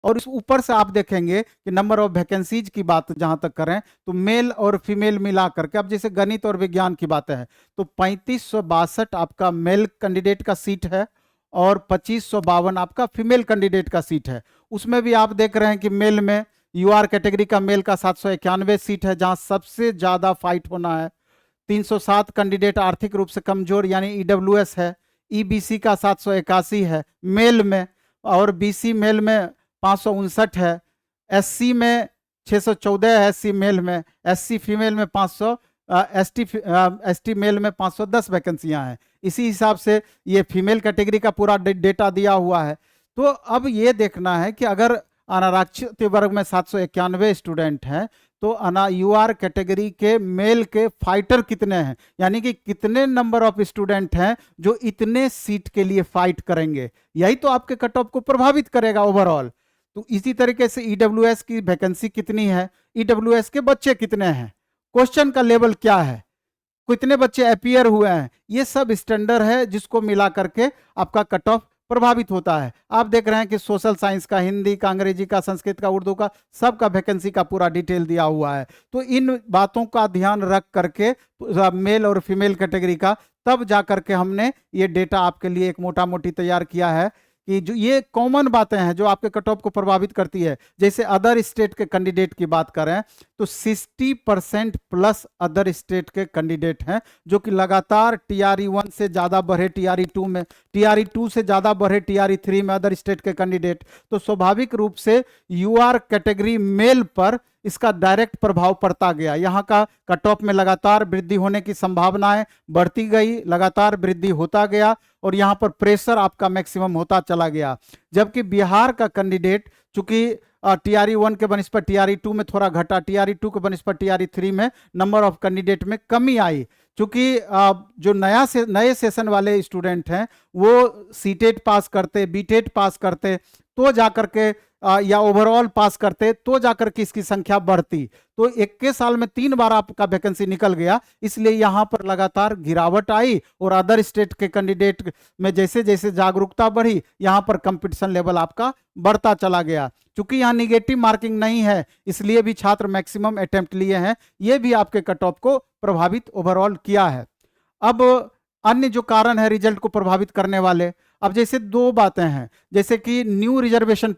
और इस ऊपर से आप देखेंगे कि नंबर ऑफ वैकेंसीज की बात जहां तक करें तो मेल और फीमेल मिला करके, अब जैसे गणित और विज्ञान की बातें हैं तो 3562 आपका मेल कैंडिडेट का सीट है और 2552 आपका फीमेल कैंडिडेट का सीट है। उसमें भी आप देख रहे हैं कि मेल में यूआर कैटेगरी का मेल का 791 सीट है जहां सबसे ज्यादा फाइट होना है। 307 कैंडिडेट आर्थिक रूप से कमजोर यानी ईडब्ल्यूएस है। ईबीसी का 781 है मेल में, और बीसी मेल में 559 है। एससी में 614 है, एससी मेल में, एससी फीमेल में 500, एसटी मेल में 510 वैकेंसियां हैं। इसी हिसाब से ये फीमेल कैटेगरी का पूरा डेटा दिया हुआ है। तो अब ये देखना है कि अगर अनारक्षित वर्ग में 791 स्टूडेंट हैं तो यूआर कैटेगरी के मेल के फाइटर कितने हैं, यानी कि कितने नंबर ऑफ स्टूडेंट हैं जो इतने सीट के लिए फाइट करेंगे। यही तो आपके कट ऑफ को प्रभावित करेगा ओवरऑल। तो इसी तरीके से ईडब्ल्यूएस की वैकेंसी कितनी है, ईडब्ल्यूएस के बच्चे कितने हैं, क्वेश्चन का लेवल क्या है, कितने बच्चे अपीयर हुए हैं, ये सब स्टैंडर्ड है जिसको मिला करके आपका कट ऑफ प्रभावित होता है। आप देख रहे हैं कि सोशल साइंस का, हिंदी का, अंग्रेजी का, संस्कृत का, उर्दू का, सबका वैकेंसी का पूरा डिटेल दिया हुआ है। तो इन बातों का ध्यान रख करके मेल और फीमेल कैटेगरी का तब जा करके हमने ये डेटा आपके लिए एक मोटा मोटी तैयार किया है कि जो ये कॉमन बातें हैं जो आपके कट ऑफ को प्रभावित करती है। जैसे अदर स्टेट के कैंडिडेट की बात करें तो 60% प्लस अदर स्टेट के कैंडिडेट हैं जो कि लगातार टीआरई 1 से ज्यादा बढ़े टीआरई 2 में, टीआरई 2 से ज्यादा बढ़े टीआरई 3 में अदर स्टेट के कैंडिडेट। तो स्वाभाविक रूप से यूआर कैटेगरी मेल पर इसका डायरेक्ट प्रभाव पड़ता गया। यहाँ का कट ऑफ में लगातार वृद्धि होने की संभावनाएं बढ़ती गई, लगातार वृद्धि होता गया और यहाँ पर प्रेशर आपका मैक्सिमम होता चला गया। जबकि बिहार का कैंडिडेट चूंकि टीआरई 1 के बनस्पत टीआरई 2 में थोड़ा घटा, टीआरई 2 के बनस्पत टीआरई 3 में नंबर ऑफ कैंडिडेट में कमी आई। चूंकि जो नए सेशन वाले स्टूडेंट हैं वो सीटेट पास करते, बीटेट पास करते तो जाकर के या ओवरऑल पास करते तो जाकर के इसकी संख्या बढ़ती। तो 21 साल में 3 बार आपका वैकेंसी निकल गया, इसलिए यहां पर लगातार गिरावट आई और अदर स्टेट के कैंडिडेट में जैसे जैसे जागरूकता बढ़ी यहां पर कंपटीशन लेवल आपका बढ़ता चला गया। चूंकि यहां निगेटिव मार्किंग नहीं है इसलिए भी छात्र मैक्सिमम अटेम्प्ट लिए हैं, यह भी आपके कट ऑफ को प्रभावित ओवरऑल किया है। अब अन्य जो कारण है रिजल्ट को प्रभावित करने वाले, अब जैसे दो बातें हैं, जैसे कि न्यू रिजर्वेशन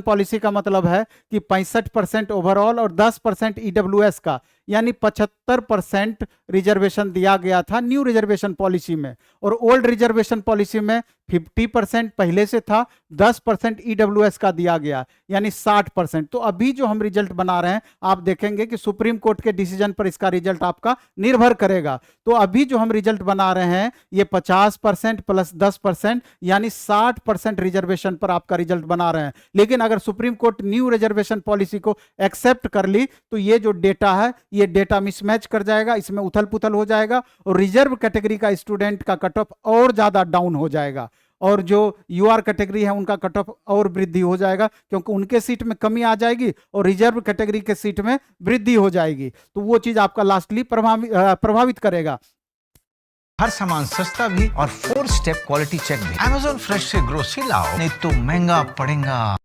पॉलिसी का मतलब है कि 65% ओवरऑल और 10% ईडब्ल्यूएस का, यानी 75% रिजर्वेशन दिया गया था न्यू रिजर्वेशन पॉलिसी में, और ओल्ड रिजर्वेशन पॉलिसी में 50% पहले से था, 10% ईडब्ल्यूएस का दिया गया, यानी 60%। तो अभी जो हम रिजल्ट बना रहे हैं आप देखेंगे कि सुप्रीम कोर्ट के डिसीजन पर इसका रिजल्ट आपका निर्भर करेगा। तो अभी जो हम रिजल्ट बना रहे हैं ये 50% प्लस 10% यानी 60% रिजर्वेशन पर आपका रिजल्ट बना रहे हैं। लेकिन अगर supreme court new reservation policy को एक्सेप्ट कर ली तो ये जो डेटा है ये डेटा मिसमैच कर जाएगा, इसमें उथल पुथल हो जाएगा और रिजर्व कैटेगरी का स्टूडेंट का कट ऑफ और ज्यादा डाउन हो जाएगा और जो यूआर कैटेगरी है उनका कट ऑफ और वृद्धि हो जाएगा क्योंकि उनके सीट में कमी आ जाएगी और रिजर्व कैटेगरी के सीट में वृद्धि हो जाएगी। तो वो चीज आपका लास्टली प्रभावित करेगा। हर सामान सस्ता भी और 4 स्टेप क्वालिटी चेक भी। Amazon फ्रेश से ग्रोसरी लाओ, नहीं तो महंगा पड़ेगा।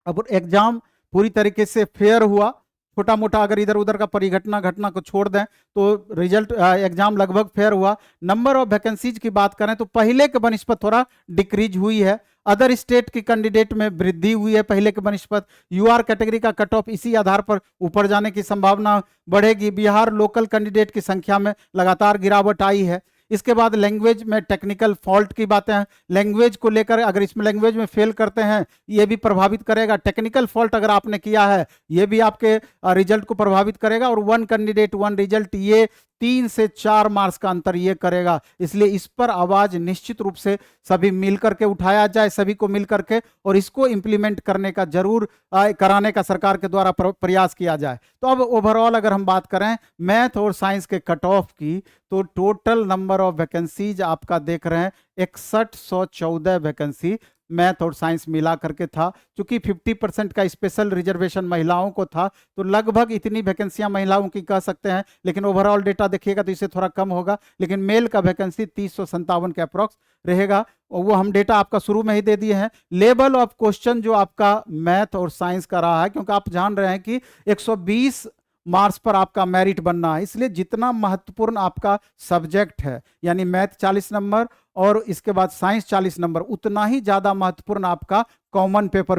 अब एग्जाम पूरी तरीके से फेयर हुआ, छोटा मोटा अगर इधर उधर का घटना को छोड़ दें तो रिजल्ट एग्जाम लगभग फेयर हुआ। नंबर ऑफ वैकेंसीज की बात करें तो पहले के बनस्पत थोड़ा डिक्रीज हुई है, अदर स्टेट की कैंडिडेट में वृद्धि हुई है पहले के बनस्पत। यूआर कैटेगरी का कट ऑफ इसी आधार पर ऊपर जाने की संभावना बढ़ेगी। बिहार लोकल कैंडिडेट की संख्या में लगातार गिरावट आई है। इसके बाद लैंग्वेज में टेक्निकल फॉल्ट की बातें हैं, लैंग्वेज को लेकर अगर इसमें लैंग्वेज में फेल करते हैं ये भी प्रभावित करेगा। टेक्निकल फॉल्ट अगर आपने किया है ये भी आपके रिजल्ट को प्रभावित करेगा। और 1 कैंडिडेट 1 रिजल्ट, ये 3 से 4 मार्क्स का अंतर ये करेगा। इसलिए इस पर आवाज निश्चित रूप से सभी मिलकर के उठाया जाए, सभी को मिलकर के, और इसको इंप्लीमेंट करने का जरूर कराने का सरकार के द्वारा प्रयास किया जाए। तो अब ओवरऑल अगर हम बात करें मैथ और साइंस के कट ऑफ की तो टोटल नंबर ऑफ वैकेंसीज आपका देख रहे हैं 6114 वैकेंसी मैथ और साइंस मिला करके था। चूंकि 50% का स्पेशल रिजर्वेशन महिलाओं को था, तो लगभग इतनी वैकेंसियां महिलाओं की कह सकते हैं, लेकिन ओवरऑल डेटा देखिएगा तो इससे थोड़ा कम होगा। लेकिन मेल का वैकेंसी 3057 के अप्रॉक्स रहेगा, और वो हम डेटा आपका शुरू में ही दे दिए हैं। लेवल ऑफ क्वेश्चन जो आपका मैथ और साइंस का रहा है, क्योंकि आप जान रहे हैं कि 120 मार्क्स पर आपका मेरिट बनना है, इसलिए जितना महत्वपूर्ण आपका सब्जेक्ट है, यानी मैथ 40 नंबर और इसके बाद साइंस 40 नंबर, उतना ही ज्यादा महत्वपूर्ण आपका कॉमन पेपर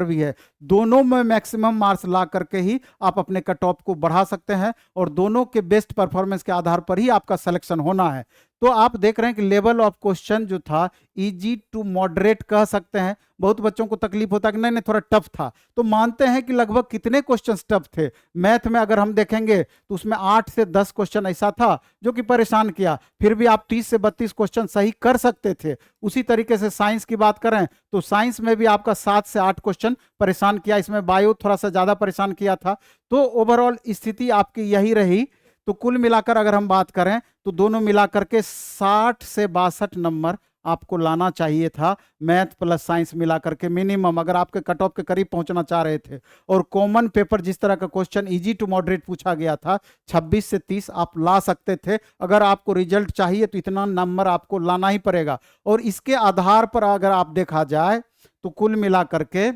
भी है। दोनों में मैक्सिमम मार्क्स ला करके ही आप अपने कट ऑफ को बढ़ा सकते हैं, और दोनों के बेस्ट परफॉर्मेंस के आधार पर ही आपका सिलेक्शन होना है। तो आप देख रहे हैं कि लेवल ऑफ क्वेश्चन जो था इजी टू मॉडरेट कह सकते हैं। बहुत बच्चों को तकलीफ होता है कि नहीं नहीं थोड़ा टफ था, तो मानते हैं कि लगभग कितने क्वेश्चंस टफ थे। मैथ में अगर हम देखेंगे तो उसमें 8 से 10 क्वेश्चन ऐसा था जो कि परेशान किया, फिर भी आप 30 से 32 क्वेश्चन सही कर सकते थे। उसी तरीके से साइंस की बात करें तो साइंस में भी आपका 7 से 8 क्वेश्चन परेशान किया, इसमें बायो थोड़ा सा ज्यादा परेशान किया था। तो ओवरऑल स्थिति आपकी यही रही। तो कुल मिलाकर अगर हम बात करें तो दोनों मिलाकर के 60 से 62 नंबर आपको लाना चाहिए था, मैथ प्लस साइंस मिलाकर के मिनिमम, अगर आपके कट ऑफ के करीब पहुंचना चाह रहे थे। और कॉमन पेपर जिस तरह का क्वेश्चन इजी टू मॉडरेट पूछा गया था, 26 से 30 आप ला सकते थे। अगर आपको रिजल्ट चाहिए तो इतना नंबर आपको लाना ही पड़ेगा। और इसके आधार पर अगर आप देखा जाए तो कुल मिलाकर के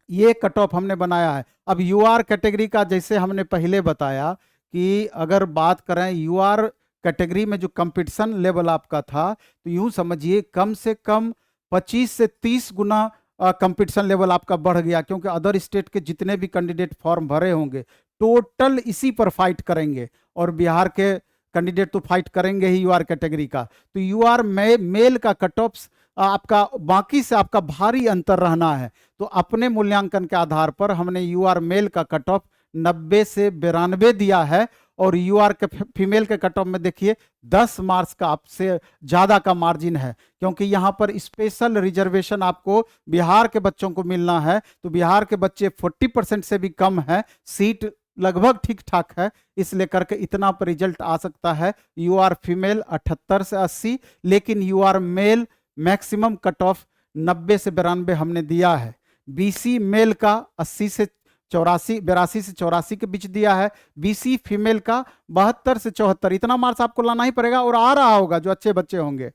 ये कट ऑफ हमने बनाया है। अब यूआर कैटेगरी का जैसे हमने पहले बताया कि अगर बात करें यूआर कैटेगरी में जो कंपटीशन लेवल आपका था, तो यूं समझिए कम से कम 25 से 30 गुना कंपटीशन लेवल आपका बढ़ गया, क्योंकि अदर स्टेट के जितने भी कैंडिडेट फॉर्म भरे होंगे टोटल इसी पर फाइट करेंगे, और बिहार के कैंडिडेट तो फाइट करेंगे ही यूआर कैटेगरी का। तो यूआर मेल का कट ऑफ आपका बाकी से आपका भारी अंतर रहना है। तो अपने मूल्यांकन के आधार पर हमने यूआर मेल का कट ऑफ 90 से 92 दिया है, और यूआर के फीमेल के कट ऑफ में देखिए 10 मार्क्स का आपसे ज्यादा का मार्जिन है, क्योंकि यहाँ पर स्पेशल रिजर्वेशन आपको बिहार के बच्चों को मिलना है। तो बिहार के बच्चे 40% से भी कम है, सीट लगभग ठीक ठाक है, इसलिए करके इतना पर रिजल्ट आ सकता है। यूआर फीमेल 78 से 80, लेकिन UR male maximum cut off 90 से 92 हमने दिया है। बीसी मेल का 82 से 84 के बीच दिया है। बीसी फीमेल का 72 से 74, इतना मार्क्स आपको लाना ही पड़ेगा, और आ रहा होगा जो अच्छे बच्चे होंगे।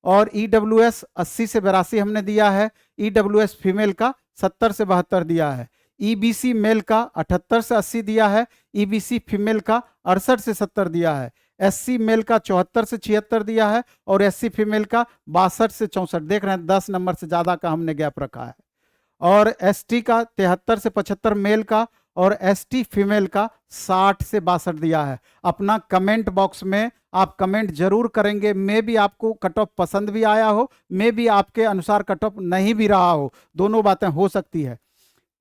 और ईडब्ल्यूएस 80 से 82 हमने दिया है। ईडब्ल्यूएस फीमेल का 70 से 72 दिया है। ईबीसी मेल का 78 से 80 दिया है। ईबीसी फीमेल का 68 से 70 दिया है। एससी मेल का 74 से 76 दिया है, और एससी फीमेल का 62 से 64। देख रहे हैं 10 नंबर से ज्यादा का हमने गैप रखा है। और एसटी का 73 से 75 मेल का, और एसटी फीमेल का 60 से 62 दिया है। अपना कमेंट बॉक्स में आप कमेंट जरूर करेंगे, मे भी आपको कट ऑफ पसंद भी आया हो, मे भी आपके अनुसार कट ऑफ नहीं भी रहा हो, दोनों बातें हो सकती है।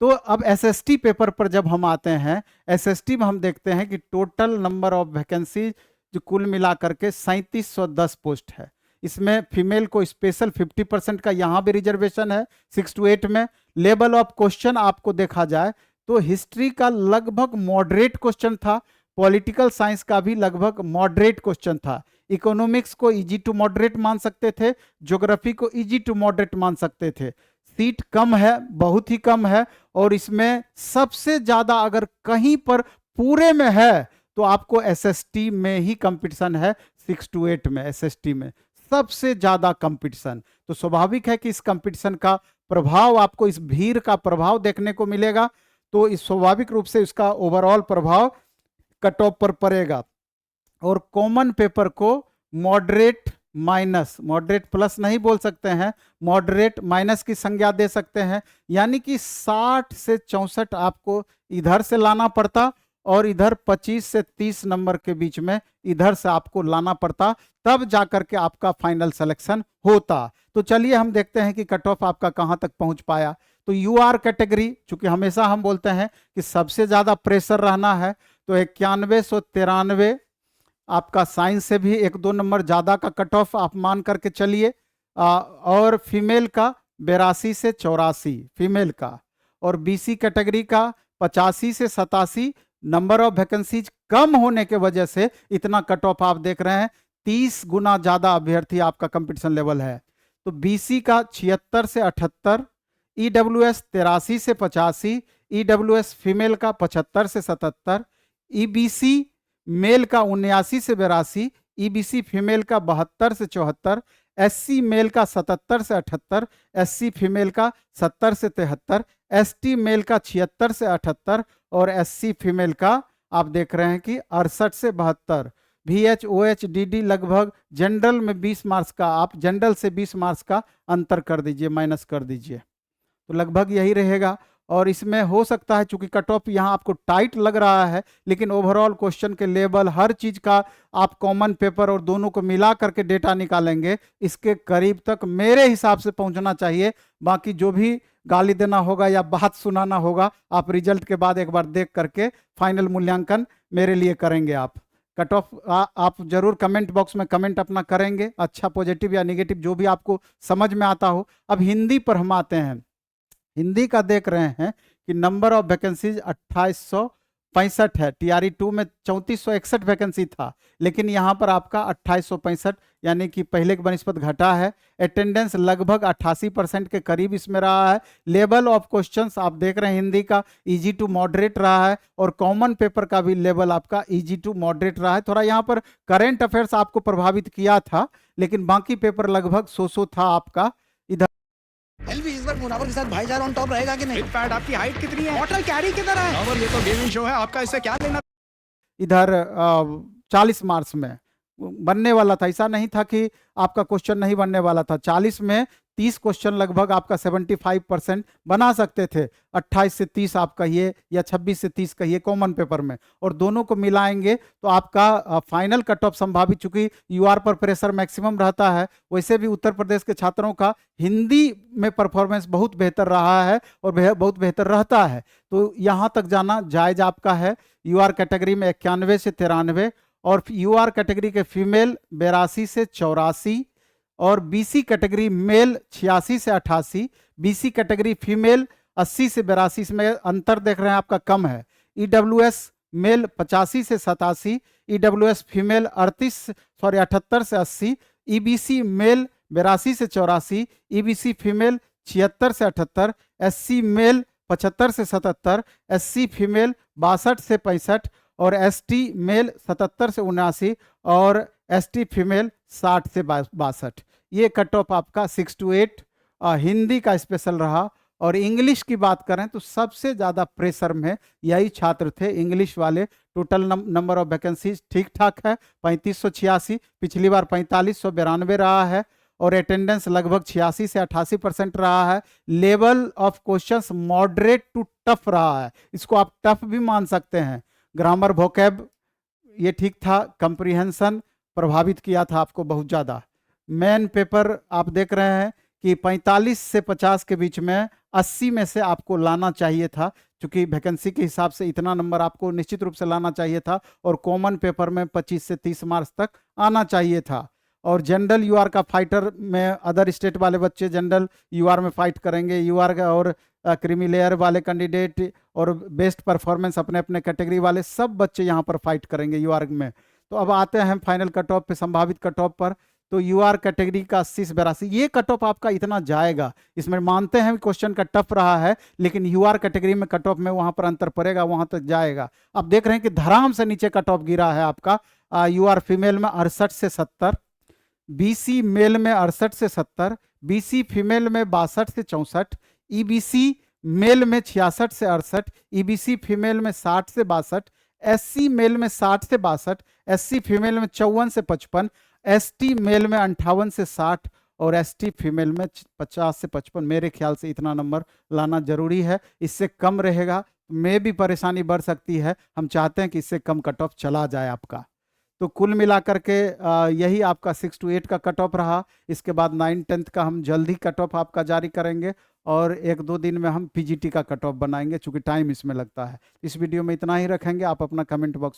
तो अब एसएसटी पेपर पर जब हम आते हैं, एसएसटी में हम देखते हैं कि टोटल नंबर ऑफ वैकेंसी जो कुल मिलाकर के 3710 पोस्ट है। इसमें फीमेल को स्पेशल 50% का यहाँ भी रिजर्वेशन है 6 to 8 में। लेवल ऑफ क्वेश्चन आपको देखा जाए तो हिस्ट्री का लगभग मॉडरेट क्वेश्चन था, पॉलिटिकल साइंस का भी लगभग मॉडरेट क्वेश्चन था। इकोनॉमिक्स को इजी टू मॉडरेट मान सकते थे, ज्योग्राफी को इजी टू मॉडरेट मान सकते थे। सीट कम है, बहुत ही कम है, और इसमें सबसे ज्यादा अगर कहीं पर पूरे में है तो आपको एसएसटी में ही कंपटीशन है। 6 to 8 में एसएसटी में सबसे ज्यादा कंपटीशन। तो स्वाभाविक है कि इस कंपटीशन का प्रभाव आपको, इस भीड़ का प्रभाव देखने को मिलेगा। तो इस स्वाभाविक रूप से इसका ओवरऑल प्रभाव कट ऑफ पर पड़ेगा। और कॉमन पेपर को मॉडरेट माइनस, मॉडरेट प्लस नहीं बोल सकते हैं, मॉडरेट माइनस की संज्ञा दे सकते हैं। यानी कि 60 से 64 आपको इधर से लाना पड़ता, और इधर 25 से 30 नंबर के बीच में इधर से आपको लाना पड़ता, तब जाकर के आपका फाइनल सिलेक्शन होता। तो चलिए हम देखते हैं कि कट ऑफ आपका कहां तक पहुंच पाया। तो यूआर कैटेगरी, चूंकि हमेशा हम बोलते हैं कि सबसे ज्यादा प्रेशर रहना है, तो 9193 आपका साइंस से भी 1-2 नंबर ज्यादा का कट ऑफ आप मान करके चलिए। और फीमेल का 82 से 84 फीमेल का, और बीसी कैटेगरी का 85 से 87। नंबर ऑफ वैकेंसीज कम होने के वजह से इतना कट ऑफ आप देख रहे हैं, 30 गुना ज्यादा अभ्यर्थी आपका कंपटीशन लेवल है। तो बीसी का 76 से 78, ईडब्ल्यूएस 83 से 85, ईडब्ल्यूएस फीमेल का 75 से 77, ईबीसी मेल का 79 से 82, ईबीसी फीमेल का 72 से 74, एससी मेल का 77 से 78, एससी फीमेल का 70 से 73, एसटी मेल का 76 से 78 और एससी फीमेल का आप देख रहे हैं कि 68 से 72। VH OH DD लगभग जनरल में 20 मार्क्स का, आप जनरल से 20 मार्क्स का अंतर कर दीजिए, माइनस कर दीजिए, तो लगभग यही रहेगा। और इसमें हो सकता है चूंकि कट ऑफ यहाँ आपको टाइट लग रहा है, लेकिन ओवरऑल क्वेश्चन के लेवल हर चीज का आप कॉमन पेपर और दोनों को मिला करके डेटा निकालेंगे, इसके करीब तक मेरे हिसाब से पहुंचना चाहिए। बाकी जो भी गाली देना होगा या बात सुनाना होगा, आप रिजल्ट के बाद एक बार देख करके फाइनल मूल्यांकन मेरे लिए करेंगे। आप कट ऑफ आप जरूर कमेंट बॉक्स में कमेंट अपना करेंगे, अच्छा पॉजिटिव या नेगेटिव जो भी आपको समझ में आता हो। अब हिंदी पर हम आते हैं। हिंदी का देख रहे हैं कि नंबर ऑफ वैकेंसीज 2865 है। TRE 2 में 3461 वैकेंसी था, लेकिन यहाँ पर आपका 2865 यानी कि पहले के बनिस्पत घटा है। अटेंडेंस लगभग 88% के करीब इसमें रहा है। लेवल ऑफ क्वेश्चंस आप देख रहे हैं हिंदी का इजी टू मॉडरेट रहा है, और कॉमन पेपर का भी लेवल आपका इजी टू मॉडरेट रहा है। थोड़ा यहाँ पर करेंट अफेयर्स आपको प्रभावित किया था, लेकिन बाकी पेपर लगभग 100 था आपका। इधर एलवी इस बार मुनावर के साथ भाईचारा ऑन टॉप रहेगा कि नहीं? इनफैक्ट आपकी हाइट कितनी है? वाटर कैरी किधर है? और ये तो गेमिंग शो है, आपका इससे क्या लेना? इधर 40 मार्क्स में बनने वाला था, ऐसा नहीं था कि आपका क्वेश्चन नहीं बनने वाला था। 40 में 30 क्वेश्चन लगभग आपका 75% बना सकते थे। 28 से 30 आप कहिए या 26 से 30 कहिए कॉमन पेपर में, और दोनों को मिलाएंगे तो आपका फाइनल कट ऑफ संभावित, चूंकि यूआर पर प्रेशर मैक्सिमम रहता है, वैसे भी उत्तर प्रदेश के छात्रों का हिंदी में परफॉर्मेंस बहुत बेहतर रहा है और बहुत बेहतर रहता है, तो यहाँ तक जाना जायज आपका है। यूआर कैटेगरी में 91 से 93, और यूआर कैटेगरी के फीमेल 82 से 84, और बीसी कैटेगरी मेल 86 से 88, बीसी कैटेगरी फीमेल 80 से 82, इसमें अंतर देख रहे हैं आपका कम है। ईडब्ल्यूएस मेल 85 से 87, ईडब्ल्यूएस फीमेल 78 से 80, ईबीसी मेल 82 से 84, ईबीसी फीमेल 76 से 78, एससी मेल 75 से 77, एससी फीमेल 62 से 65, और एसटी मेल 77 से 79, और एसटी फीमेल 60 से 62। ये कट ऑफ आपका 6 to 8 हिंदी का स्पेशल रहा। और इंग्लिश की बात करें तो सबसे ज़्यादा प्रेशर में यही छात्र थे, इंग्लिश वाले। टोटल नंबर ऑफ वैकेंसीज ठीक ठाक है 3586, पिछली बार 4592 रहा है, और अटेंडेंस लगभग 86 से 88% रहा है। Level of questions moderate to tough रहा है, इसको आप टफ भी मान सकते हैं। ग्रामर वोकैब ये ठीक था, कंप्रीहेंशन प्रभावित किया था आपको बहुत ज़्यादा। मेन पेपर आप देख रहे हैं कि 45 से 50 के बीच में 80 में से आपको लाना चाहिए था, क्योंकि वैकेंसी के हिसाब से इतना नंबर आपको निश्चित रूप से लाना चाहिए था, और कॉमन पेपर में 25 से 30 मार्क्स तक आना चाहिए था। और जनरल यूआर का फाइटर में अदर स्टेट वाले बच्चे जनरल यूआर में फाइट करेंगे, यूआर का और क्रीमी लेयर वाले कैंडिडेट और बेस्ट परफॉर्मेंस अपने अपने कैटेगरी वाले सब बच्चे यहाँ पर फाइट करेंगे यूआर में। तो अब आते हैं फाइनल कट ऑफ पे, संभावित कट ऑफ पर। तो यूआर कैटेगरी का 80 से 82 ये कट ऑफ आपका इतना जाएगा। इसमें मानते हैं क्वेश्चन का टफ रहा है, लेकिन यूआर कैटेगरी में कट ऑफ में वहां पर अंतर पड़ेगा, वहां तक जाएगा। अब देख रहे हैं कि धराम से नीचे कट ऑफ गिरा है आपका। यूआर फीमेल में 68 से 70, बीसी मेल में 68 से 70, बीसी फीमेल में 62 से 64, ईबीसी मेल में 66 से 68, ईबीसी फीमेल में 60 से 62, एससी मेल में 60 से 62, एससी फीमेल में 54 से 55, एसटी मेल में 58 से 60, और एसटी फीमेल में 50 से 55। मेरे ख्याल से इतना नंबर लाना जरूरी है, इससे कम रहेगा में भी परेशानी बढ़ सकती है। हम चाहते हैं कि इससे कम कट ऑफ चला जाए आपका। तो कुल मिलाकर के यही आपका 6 to 8 का कट ऑफ रहा। इसके बाद 9-10 का हम जल्द ही कट ऑफ आपका जारी करेंगे, और 1-2 दिन में हम पीजीटी का कट ऑफ बनाएंगे, चूंकि टाइम इसमें लगता है। इस वीडियो में इतना ही रखेंगे। आप अपना कमेंट बॉक्स में